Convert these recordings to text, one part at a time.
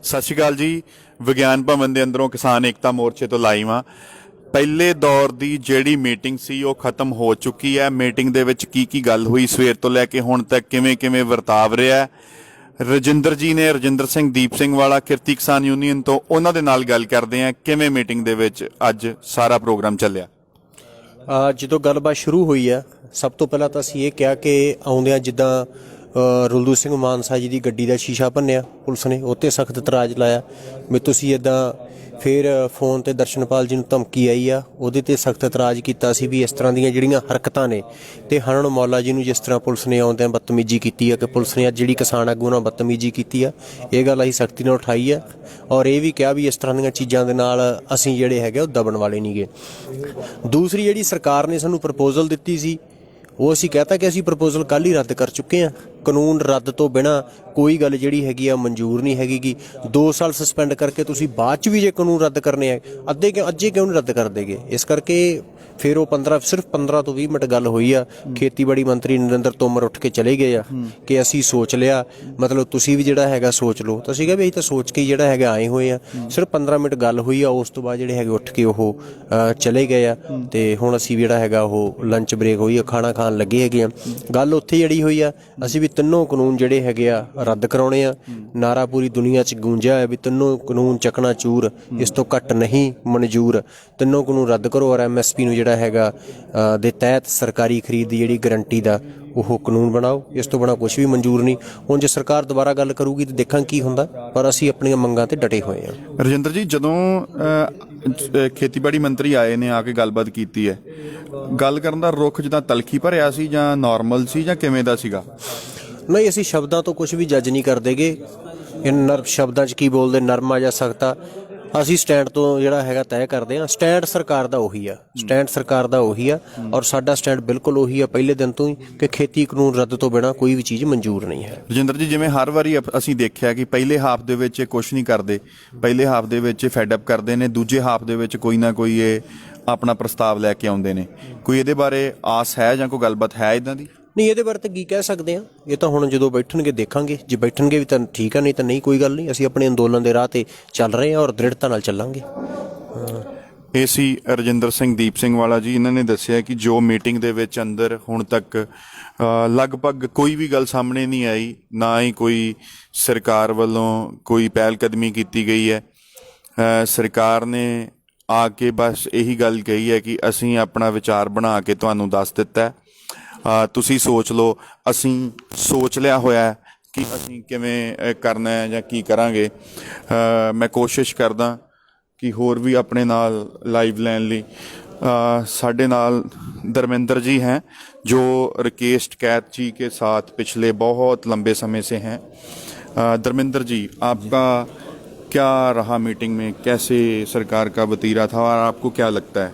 ਸਤਿ ਸ਼੍ਰੀ ਅਕਾਲ ਜੀ। ਵਿਗਿਆਨ ਭਵਨ ਦੇ ਅੰਦਰੋਂ ਕਿਸਾਨ ਏਕਤਾ ਮੋਰਚੇ ਤੋਂ ਲਾਈਵ ਆ। ਪਹਿਲੇ ਦੌਰ ਦੀ ਜਿਹੜੀ ਮੀਟਿੰਗ ਸੀ ਉਹ ਖਤਮ ਹੋ ਚੁੱਕੀ ਹੈ। ਮੀਟਿੰਗ ਦੇ ਵਿੱਚ ਕੀ ਗੱਲ ਹੋਈ ਸਵੇਰ ਤੋਂ ਲੈ ਕੇ ਹੁਣ ਤੱਕ, ਕਿਵੇਂ ਵਰਤਾਵ ਰਿਹਾ। ਰਜਿੰਦਰ ਜੀ ਨੇ, ਰਜਿੰਦਰ ਸਿੰਘ ਦੀਪ ਸਿੰਘ ਵਾਲਾ ਕਿਰਤੀ ਕਿਸਾਨ ਯੂਨੀਅਨ ਤੋਂ, ਉਹਨਾਂ ਦੇ ਨਾਲ ਗੱਲ ਕਰਦੇ ਆ ਕਿਵੇਂ ਮੀਟਿੰਗ ਦੇ ਵਿੱਚ ਅੱਜ ਸਾਰਾ ਪ੍ਰੋਗਰਾਮ ਚੱਲਿਆ। ਜਦੋਂ ਗੱਲਬਾਤ ਸ਼ੁਰੂ ਹੋਈ ਆ, ਸਭ ਤੋਂ ਪਹਿਲਾਂ ਤਾਂ ਅਸੀਂ ਇਹ ਕਿਹਾ ਕਿ ਆਉਂਦਿਆਂ ਜਿੱਦਾਂ ਰੁਲਦੂ ਸਿੰਘ ਮਾਨਸਾ ਜੀ ਦੀ ਗੱਡੀ ਦਾ ਸ਼ੀਸ਼ਾ ਭੰਨਿਆ ਪੁਲਿਸ ਨੇ, ਉਹ 'ਤੇ ਸਖਤ ਇਤਰਾਜ਼ ਲਾਇਆ ਵੀ ਤੁਸੀਂ ਇੱਦਾਂ। ਫਿਰ ਫੋਨ 'ਤੇ ਦਰਸ਼ਨਪਾਲ ਜੀ ਨੂੰ ਧਮਕੀ ਆਈ ਆ, ਉਹਦੇ 'ਤੇ ਸਖਤ ਇਤਰਾਜ਼ ਕੀਤਾ ਸੀ ਵੀ ਇਸ ਤਰ੍ਹਾਂ ਦੀਆਂ ਜਿਹੜੀਆਂ ਹਰਕਤਾਂ ਨੇ। ਅਤੇ ਹਰਨ ਮੌਲਾ ਜੀ ਨੂੰ ਜਿਸ ਤਰ੍ਹਾਂ ਪੁਲਿਸ ਨੇ ਆਉਂਦਿਆਂ ਬਦਤਮੀਜੀ ਕੀਤੀ ਆ, ਕਿ ਪੁਲਿਸ ਨੇ ਅੱਜ ਜਿਹੜੀ ਕਿਸਾਨ ਆਗੂ ਨਾਲ ਬਦਤਮੀਜੀ ਕੀਤੀ ਆ, ਇਹ ਗੱਲ ਅਸੀਂ ਸਖਤੀ ਨਾਲ ਉਠਾਈ ਆ। ਔਰ ਇਹ ਵੀ ਕਿਹਾ ਵੀ ਇਸ ਤਰ੍ਹਾਂ ਦੀਆਂ ਚੀਜ਼ਾਂ ਦੇ ਨਾਲ ਅਸੀਂ ਜਿਹੜੇ ਹੈਗੇ ਉਹ ਦਬਣ ਵਾਲੇ ਨਹੀਂ ਗੇ। ਦੂਸਰੀ ਜਿਹੜੀ ਸਰਕਾਰ ਨੇ ਸਾਨੂੰ ਪ੍ਰਪੋਜ਼ਲ ਦਿੱਤੀ ਸੀ, ਉਹ ਅਸੀਂ ਕਹਿਤਾ ਕਿ ਅਸੀਂ ਪ੍ਰਪੋਜ਼ਲ ਕੱਲ੍ਹ ਹੀ ਰੱਦ ਕਰ ਚੁੱਕੇ ਹਾਂ। ਕਾਨੂੰਨ ਰੱਦ ਤੋਂ ਬਿਨਾਂ ਕੋਈ ਗੱਲ ਜਿਹੜੀ ਹੈਗੀ ਆ ਮਨਜ਼ੂਰ ਨਹੀਂ ਹੈਗੀ ਗੀ। 2 ਸਾਲ ਸਸਪੈਂਡ ਕਰਕੇ ਤੁਸੀਂ ਬਾਅਦ 'ਚ ਵੀ ਜੇ ਕਾਨੂੰਨ ਰੱਦ ਕਰਨੇ ਆ, ਅੱਜੇ ਕਿਉਂ ਨਹੀਂ ਰੱਦ ਕਰ ਦੇਗੇ। ਇਸ ਕਰਕੇ ਫਿਰ ਉਹ ਸਿਰਫ 15 ਤੋਂ 20 ਮਿੰਟ ਗੱਲ ਹੋਈ ਆ। ਖੇਤੀਬਾੜੀ ਮੰਤਰੀ ਨਰਿੰਦਰ ਤੋਮਰ ਉੱਠ ਕੇ ਚਲੇ ਗਏ ਆ ਕਿ ਅਸੀਂ ਸੋਚ ਲਿਆ, ਮਤਲਬ ਤੁਸੀਂ ਵੀ ਜਿਹੜਾ ਹੈਗਾ ਸੋਚ ਲਓ। ਤਾਂ ਅਸੀਂ ਕਿਹਾ ਵੀ ਅਸੀਂ ਤਾਂ ਸੋਚ ਕੇ ਜਿਹੜਾ ਹੈਗਾ ਆਏ ਹੋਏ ਆ। ਸਿਰਫ 15 ਮਿੰਟ ਗੱਲ ਹੋਈ ਆ, ਉਸ ਤੋਂ ਬਾਅਦ ਜਿਹੜੇ ਹੈਗੇ ਉੱਠ ਕੇ ਉਹ ਚਲੇ ਗਏ ਆ। ਅਤੇ ਹੁਣ ਅਸੀਂ ਜਿਹੜਾ ਹੈਗਾ ਉਹ ਲੰਚ ਬ੍ਰੇਕ ਹੋਈ ਆ, ਖਾਣਾ ਖਾਣ ਲੱਗੇ ਹੈਗੇ ਆ। ਗੱਲ ਉੱਥੇ ਜਿਹੜੀ ਹੋਈ ਆ, ਅਸੀਂ ਵੀ ਤਿੰਨੋਂ ਕਾਨੂੰਨ ਜਿਹੜੇ ਹੈਗੇ ਆ ਰੱਦ ਕਰਾਉਣੇ ਆ। ਨਾਰਾ ਪੂਰੀ ਦੁਨੀਆ 'ਚ ਗੂੰਜਿਆ ਹੋਇਆ ਵੀ ਤਿੰਨੋਂ ਕਾਨੂੰਨ ਚੱਕਣਾ ਚੂਰ, ਇਸ ਤੋਂ ਘੱਟ ਨਹੀਂ ਮਨਜ਼ੂਰ। ਤਿੰਨੋਂ ਕਾਨੂੰਨ ਰੱਦ ਕਰੋ ਔਰ MSP ਨੂੰ ਜਿਹੜਾ ਹੈਗਾ ਦੇ ਤਹਿਤ ਸਰਕਾਰੀ ਖਰੀਦ ਦੀ ਜਿਹੜੀ ਗਰੰਟੀ ਦਾ ਉਹ ਕਾਨੂੰਨ ਬਣਾਓ। ਇਸ ਤੋਂ ਬਿਨਾਂ ਕੁਛ ਵੀ ਮਨਜ਼ੂਰ ਨਹੀਂ। ਹੁਣ ਜੇ ਸਰਕਾਰ ਦੁਬਾਰਾ ਗੱਲ ਕਰੂਗੀ ਤਾਂ ਦੇਖਾਂ ਕੀ ਹੁੰਦਾ, ਪਰ ਅਸੀਂ ਆਪਣੀਆਂ ਮੰਗਾਂ ਤੇ ਡਟੇ ਹੋਏ ਹਾਂ। ਰਜਿੰਦਰ ਜੀ, ਜਦੋਂ ਖੇਤੀਬਾੜੀ ਮੰਤਰੀ ਆਏ ਨੇ, ਆ ਕੇ ਗੱਲਬਾਤ ਕੀਤੀ ਹੈ, ਗੱਲ ਕਰਨ ਦਾ ਰੁਖ ਜਿੱਦਾਂ ਤਲਖੀ ਭਰਿਆ ਸੀ ਜਾਂ ਨਾਰਮਲ ਸੀ ਜਾਂ ਕਿਵੇਂ ਦਾ ਸੀਗਾ? ਨਹੀਂ, ਅਸੀਂ ਸ਼ਬਦਾਂ ਤੋਂ ਕੁਝ ਵੀ ਜੱਜ ਨਹੀਂ ਕਰਦੇਗੇ। ਇਹ ਸ਼ਬਦਾਂ 'ਚ ਕੀ ਬੋਲਦੇ, ਨਰਮਾ ਜਾਂ ਸਖਤਾ, ਅਸੀਂ ਸਟੈਂਡ ਤੋਂ ਜਿਹੜਾ ਹੈਗਾ ਤੈਅ ਕਰਦੇ ਹਾਂ। ਸਟੈਂਡ ਸਰਕਾਰ ਦਾ ਉਹੀ ਆ, ਔਰ ਸਾਡਾ ਸਟੈਂਡ ਬਿਲਕੁਲ ਉਹੀ ਆ ਪਹਿਲੇ ਦਿਨ ਤੋਂ ਹੀ, ਕਿ ਖੇਤੀ ਕਾਨੂੰਨ ਰੱਦ ਤੋਂ ਬਿਨਾਂ ਕੋਈ ਵੀ ਚੀਜ਼ ਮਨਜ਼ੂਰ ਨਹੀਂ ਹੈ। ਰਜਿੰਦਰ ਜੀ, ਜਿਵੇਂ ਹਰ ਵਾਰੀ ਅਸੀਂ ਦੇਖਿਆ ਕਿ ਪਹਿਲੇ ਹਾਫ ਦੇ ਵਿੱਚ ਕੁਛ ਨਹੀਂ ਕਰਦੇ, ਪਹਿਲੇ ਹਾਫ ਦੇ ਵਿੱਚ ਫੈਡਅਪ ਕਰਦੇ ਨੇ, ਦੂਜੇ ਹਾਫ ਦੇ ਵਿੱਚ ਕੋਈ ਨਾ ਕੋਈ ਇਹ ਆਪਣਾ ਪ੍ਰਸਤਾਵ ਲੈ ਕੇ ਆਉਂਦੇ ਨੇ। ਕੋਈ ਇਹਦੇ ਬਾਰੇ ਆਸ ਹੈ ਜਾਂ ਕੋਈ ਗੱਲਬਾਤ ਹੈ ਇੱਦਾਂ ਦੀ? ਨਹੀਂ, ਇਹਦੇ ਬਾਰੇ ਤਾਂ ਕੀ ਕਹਿ ਸਕਦੇ ਹਾਂ। ਇਹ ਤਾਂ ਹੁਣ ਜਦੋਂ ਬੈਠਣਗੇ ਦੇਖਾਂਗੇ। ਜੇ ਬੈਠਣਗੇ ਵੀ ਤਾਂ ਠੀਕ ਆ, ਨਹੀਂ ਤਾਂ ਨਹੀਂ, ਕੋਈ ਗੱਲ ਨਹੀਂ। ਅਸੀਂ ਆਪਣੇ ਅੰਦੋਲਨ ਦੇ ਰਾਹ 'ਤੇ ਚੱਲ ਰਹੇ ਹਾਂ ਔਰ ਦ੍ਰਿੜਤਾ ਨਾਲ ਚੱਲਾਂਗੇ। ਇਹ ਸੀ ਰਜਿੰਦਰ ਸਿੰਘ ਦੀਪ ਸਿੰਘ ਵਾਲਾ ਜੀ। ਇਹਨਾਂ ਨੇ ਦੱਸਿਆ ਕਿ ਜੋ ਮੀਟਿੰਗ ਦੇ ਵਿੱਚ ਅੰਦਰ ਹੁਣ ਤੱਕ ਲਗਭਗ ਕੋਈ ਵੀ ਗੱਲ ਸਾਹਮਣੇ ਨਹੀਂ ਆਈ, ਨਾ ਹੀ ਕੋਈ ਸਰਕਾਰ ਵੱਲੋਂ ਕੋਈ ਪਹਿਲ ਕਦਮੀ ਕੀਤੀ ਗਈ ਹੈ। ਸਰਕਾਰ ਨੇ ਆ ਕੇ ਬਸ ਇਹੀ ਗੱਲ ਕਹੀ ਹੈ ਕਿ ਅਸੀਂ ਆਪਣਾ ਵਿਚਾਰ ਬਣਾ ਕੇ ਤੁਹਾਨੂੰ ਦੱਸ ਦਿੱਤਾ, ਤੁਸੀਂ ਸੋਚ ਲਓ। ਅਸੀਂ ਸੋਚ ਲਿਆ ਹੋਇਆ ਕਿ ਅਸੀਂ ਕਿਵੇਂ ਕਰਨਾ ਹੈ ਜਾਂ ਕੀ ਕਰਾਂਗੇ। ਮੈਂ ਕੋਸ਼ਿਸ਼ ਕਰਦਾ कि होर भी अपने नाल लाइव लैन ली साढ़े नाल धर्मेंद्र जी हैं, जो राकेश टिकैत जी के साथ पिछले बहुत लंबे समय से हैं। धर्मेंद्र जी, आपका क्या रहा मीटिंग में, कैसे सरकार का वतीरा था और आपको क्या लगता है?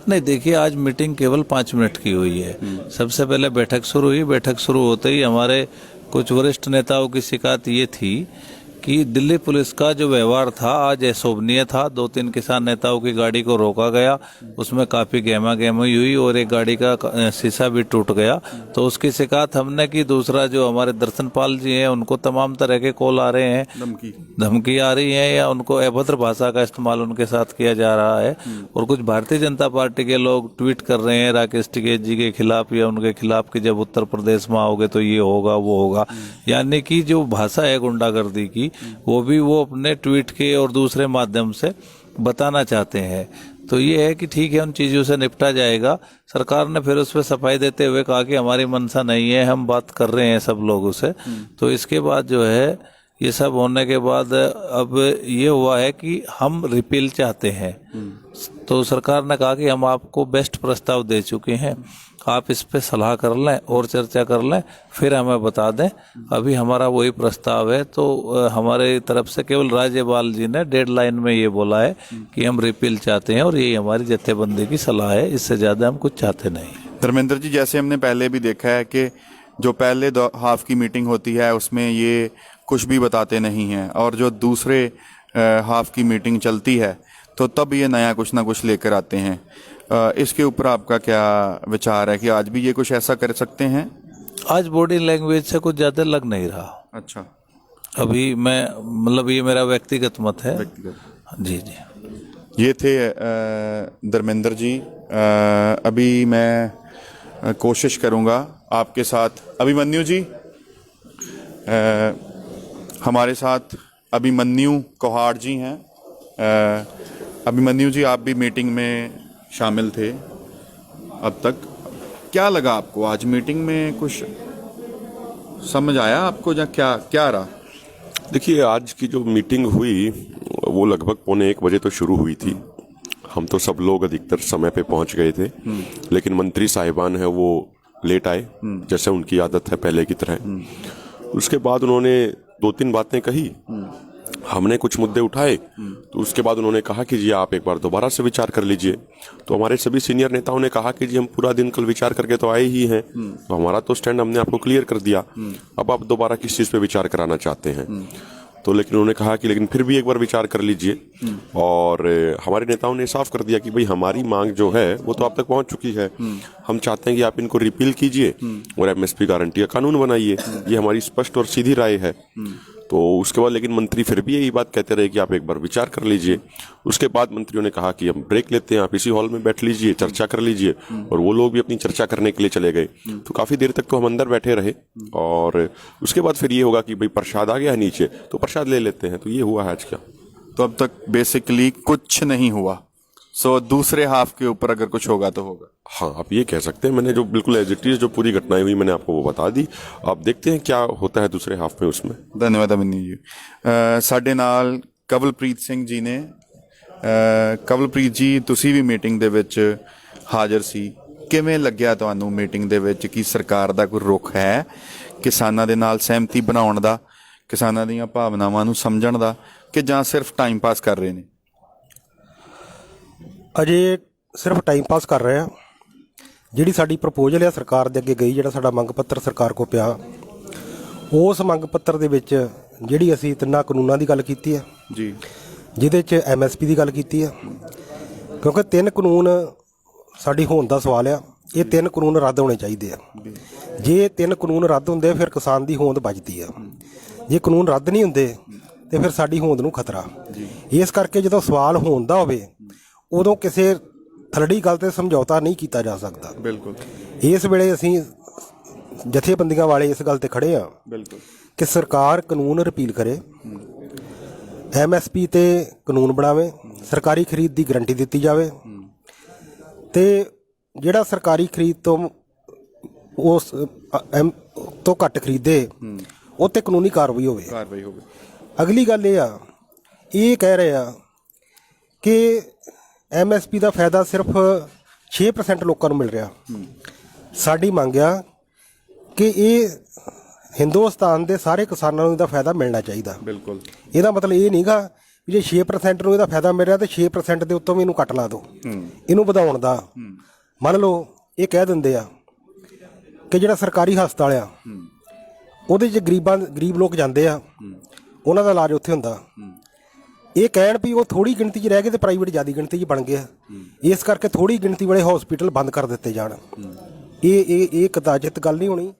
नहीं, देखिए, आज मीटिंग केवल 5 मिनट की हुई है। सबसे पहले बैठक शुरू हुई। बैठक शुरू होते ही हमारे कुछ वरिष्ठ नेताओं की शिकायत ये थी कि दिल्ली पुलिस का जो व्यवहार था आज अशोभनीय था। 2-3 किसान नेताओं की गाड़ी को रोका गया, उसमें काफ़ी गहमा गहमी हुई और एक गाड़ी का शीशा भी टूट गया। तो उसकी शिकायत हमने की। दूसरा, जो हमारे दर्शनपाल जी हैं, उनको तमाम तरह के कॉल आ रहे हैं, धमकी आ रही है, या उनको अभद्र भाषा का इस्तेमाल उनके साथ किया जा रहा है। और कुछ भारतीय जनता पार्टी के लोग ट्वीट कर रहे हैं राकेश टिकैत जी के खिलाफ या उनके खिलाफ कि जब उत्तर प्रदेश में आओगे तो ये होगा वो होगा। यानी कि जो भाषा है गुंडागर्दी की, वो भी वो अपने ट्वीट के और दूसरे माध्यम से बताना चाहते हैं। तो ये है कि ठीक है, उन चीज़ों से निपटा जाएगा। सरकार ने फिर उस पर सफाई देते हुए कहा कि हमारी मंशा नहीं है, हम बात कर रहे हैं सब लोगों से। तो इसके बाद जो है, ये सब होने के बाद अब ये हुआ है कि हम रिपील चाहते हैं। तो सरकार ने कहा कि हम आपको बेस्ट प्रस्ताव दे चुके हैं, आप इस पे सलाह कर लें और चर्चा कर लें, फिर हमें बता दें। अभी हमारा वही प्रस्ताव है। तो हमारे तरफ से केवल राज्यपाल जी ने डेडलाइन में ये बोला है कि हम रिपील चाहते हैं और यही हमारी जत्थेबंदी की सलाह है, इससे ज़्यादा हम कुछ चाहते नहीं। धर्मेंद्र जी, जैसे हमने पहले भी देखा है कि जो पहले हाफ की मीटिंग होती है उसमें ये कुछ भी बताते नहीं हैं, और जो दूसरे हाफ की मीटिंग चलती है तो तब ये नया कुछ ना कुछ लेकर आते हैं। इसके ऊपर आपका क्या विचार है कि आज भी ये कुछ ऐसा कर सकते हैं? आज बॉडी लैंग्वेज से कुछ ज़्यादा लग नहीं रहा। अच्छा, अभी मैं मतलब ये मेरा व्यक्तिगत मत है। जी जी। ये थे धर्मेंद्र जी। अभी मैं कोशिश करूंगा आपके साथ अभिमन्यु जी, हमारे साथ अभिमन्यु कोहाड़ जी हैं। अभिमन्यु जी, आप भी मीटिंग में शामिल थे अब तक, क्या लगा आपको आज मीटिंग में? कुछ समझ आया आपको या क्या क्या रहा? देखिए, आज की जो मीटिंग हुई वो लगभग 1:45 तो शुरू हुई थी। हम तो सब लोग अधिकतर समय पे पहुंच गए थे, लेकिन मंत्री साहिबान है वो लेट आए, जैसे उनकी आदत है पहले की तरह। उसके बाद उन्होंने 2-3 बातें कही, हमने कुछ मुद्दे उठाए, तो उसके बाद उन्होंने कहा कि जी आप एक बार दोबारा से विचार कर लीजिए। तो हमारे सभी सीनियर नेताओं ने कहा कि जी हम पूरा दिन कल विचार करके तो आए ही हैं, तो हमारा तो स्टैंड हमने आपको क्लियर कर दिया, अब आप दोबारा किस चीज़ पे विचार कराना चाहते हैं। तो लेकिन उन्होंने कहा कि लेकिन फिर भी एक बार विचार कर लीजिए। और हमारे नेताओं ने साफ कर दिया कि भाई हमारी मांग जो है वो तो आप तक पहुंच चुकी है, हम चाहते हैं कि आप इनको रिपील कीजिए और एमएसपी गारंटी का कानून बनाइए। ये हमारी स्पष्ट और सीधी राय है। तो उसके बाद लेकिन मंत्री फिर भी यही बात कहते रहे कि आप एक बार विचार कर लीजिए। उसके बाद मंत्रियों ने कहा कि हम ब्रेक लेते हैं, आप इसी हॉल में बैठ लीजिए, चर्चा कर लीजिए। और वो लोग भी अपनी चर्चा करने के लिए चले गए। तो काफ़ी देर तक तो हम अंदर बैठे रहे, और उसके बाद फिर ये होगा कि भाई प्रसाद आ गया है नीचे, तो प्रसाद ले लेते हैं। तो ये हुआ है आज का। तो अब तक बेसिकली कुछ नहीं हुआ। सो दूसरे हाफ के ऊपर अगर कुछ होगा तो होगा। हाँ, आप ये कह सकते हैं। मैंने जो बिल्कुल एज इट इज जो पूरी घटनाएं हुई मैंने आपको वो बता दी। आप देखते हैं क्या होता है दूसरे हाफ में उसमें। धन्यवाद अमिनी जी। ਸਾਡੇ ਨਾਲ ਕਵਲਪ੍ਰੀਤ ਸਿੰਘ ਜੀ ਨੇ। ਕਵਲਪ੍ਰੀਤ ਜੀ, ਤੁਸੀਂ ਵੀ ਮੀਟਿੰਗ ਦੇ ਵਿੱਚ ਹਾਜ਼ਰ ਸੀ। ਕਿਵੇਂ ਲੱਗਿਆ ਤੁਹਾਨੂੰ ਮੀਟਿੰਗ ਦੇ ਵਿੱਚ? ਕੀ ਸਰਕਾਰ ਦਾ ਕੋਈ ਰੁਖ ਹੈ ਕਿਸਾਨਾਂ ਦੇ ਨਾਲ ਸਹਿਮਤੀ ਬਣਾਉਣ ਦਾ, ਕਿਸਾਨਾਂ ਦੀਆਂ ਭਾਵਨਾਵਾਂ ਨੂੰ ਸਮਝਣ ਦਾ, ਕਿ ਜਾਂ ਸਿਰਫ ਟਾਈਮ ਪਾਸ ਕਰ ਰਹੇ ਨੇ? ਅਜੇ ਸਿਰਫ ਟਾਈਮ ਪਾਸ ਕਰ ਰਹੇ ਆ। ਜਿਹੜੀ ਸਾਡੀ ਪ੍ਰਪੋਜ਼ਲ ਆ ਸਰਕਾਰ ਦੇ ਅੱਗੇ ਗਈ, ਜਿਹੜਾ ਸਾਡਾ ਮੰਗ ਪੱਤਰ ਸਰਕਾਰ ਕੋ ਪਿਆ, ਉਸ ਮੰਗ ਪੱਤਰ ਦੇ ਵਿੱਚ ਜਿਹੜੀ ਅਸੀਂ 3 ਕਾਨੂੰਨਾਂ ਦੀ ਗੱਲ ਕੀਤੀ ਹੈ ਜੀ, ਜਿਹਦੇ 'ਚ ਐਮਐਸਪੀ ਦੀ ਗੱਲ ਕੀਤੀ ਹੈ। ਕਿਉਂਕਿ 3 ਕਾਨੂੰਨ ਸਾਡੀ ਹੋਣ ਦਾ ਸਵਾਲ ਆ। ਇਹ 3 ਕਾਨੂੰਨ ਰੱਦ ਹੋਣੇ ਚਾਹੀਦੇ ਆ। ਜੇ 3 ਕਾਨੂੰਨ ਰੱਦ ਹੁੰਦੇ ਫਿਰ ਕਿਸਾਨ ਦੀ ਹੋਂਦ ਬਚਦੀ ਆ। ਜੇ ਕਾਨੂੰਨ ਰੱਦ ਨਹੀਂ ਹੁੰਦੇ ਤੇ ਫਿਰ ਸਾਡੀ ਹੋਂਦ ਨੂੰ ਖਤਰਾ। ਇਸ ਕਰਕੇ ਜਦੋਂ ਸਵਾਲ ਹੋਣ ਦਾ ਹੋਵੇ ਉਦੋਂ ਕਿਸੇ ਥਲੜੀ ਗੱਲ ਤੇ ਸਮਝੌਤਾ ਨਹੀਂ ਕੀਤਾ ਜਾ ਸਕਦਾ। ਬਿਲਕੁਲ। ਇਸ ਵੇਲੇ ਅਸੀਂ ਜਥੇਬੰਦੀਆਂ ਵਾਲੇ ਇਸ ਗੱਲ ਤੇ ਖੜੇ ਆ ਬਿਲਕੁਲ ਕਿ ਸਰਕਾਰ ਕਾਨੂੰਨ ਰਿਪੀਲ ਕਰੇ, ਐਮਐਸਪੀ ਤੇ ਕਾਨੂੰਨ ਬਣਾਵੇ, ਸਰਕਾਰੀ ਖਰੀਦ ਦੀ ਗਰੰਟੀ ਦਿੱਤੀ ਜਾਵੇ, ਤੇ ਜਿਹੜਾ ਸਰਕਾਰੀ ਖਰੀਦ ਤੋਂ ਉਸ ਤੋਂ ਘੱਟ ਖਰੀਦੇ ਉਹ ਤੇ ਕਾਨੂੰਨੀ ਕਾਰਵਾਈ ਹੋਵੇ। ਅਗਲੀ ਗੱਲ ਇਹ ਆ, ਇਹ ਕਹਿ ਰਹੇ ਆ ਕਿ ਐਮਐਸਪੀ ਦਾ ਫਾਇਦਾ ਸਿਰਫ 6% ਲੋਕਾਂ ਨੂੰ ਮਿਲ ਰਿਹਾ। ਸਾਡੀ ਮੰਗ ਆ ਕਿ ਇਹ ਹਿੰਦੁਸਤਾਨ ਦੇ ਸਾਰੇ ਕਿਸਾਨਾਂ ਨੂੰ ਇਹਦਾ ਫਾਇਦਾ ਮਿਲਣਾ ਚਾਹੀਦਾ। ਬਿਲਕੁਲ। ਇਹਦਾ ਮਤਲਬ ਇਹ ਨਹੀਂਗਾ ਵੀ ਜੇ 6% ਨੂੰ ਇਹਦਾ ਫਾਇਦਾ ਮਿਲ ਰਿਹਾ ਤੇ 6% ਦੇ ਉੱਤੋਂ ਵੀ ਇਹਨੂੰ ਕੱਟ ਲਾ ਦਿਓ। ਇਹਨੂੰ ਵਧਾਉਣ ਦਾ ਮੰਨ ਲਓ ਇਹ ਕਹਿ ਦਿੰਦੇ ਆ ਕਿ ਜਿਹੜਾ ਸਰਕਾਰੀ ਹਸਪਤਾਲ ਆ ਉਹਦੇ 'ਚ ਗਰੀਬ ਲੋਕ ਜਾਂਦੇ ਆ, ਉਹਨਾਂ ਦਾ ਇਲਾਜ ਉੱਥੇ ਹੁੰਦਾ। ਇਹ ਕਹਿਣ ਵੀ ਉਹ ਥੋੜੀ ਗਿਣਤੀ 'ਚ ਰਹਿ ਗਏ ਤੇ ਪ੍ਰਾਈਵੇਟ ਜ਼ਿਆਦਾ ਗਿਣਤੀ 'ਚ ਬਣ ਗਏ ਆ, ਇਸ ਕਰਕੇ ਥੋੜੀ ਗਿਣਤੀ ਵਾਲੇ ਹਸਪੀਟਲ ਬੰਦ ਕਰ ਦਿੱਤੇ ਜਾਣ। ਇਹ ਕਦਾਚਿਤ ਗੱਲ ਨਹੀਂ ਹੋਣੀ।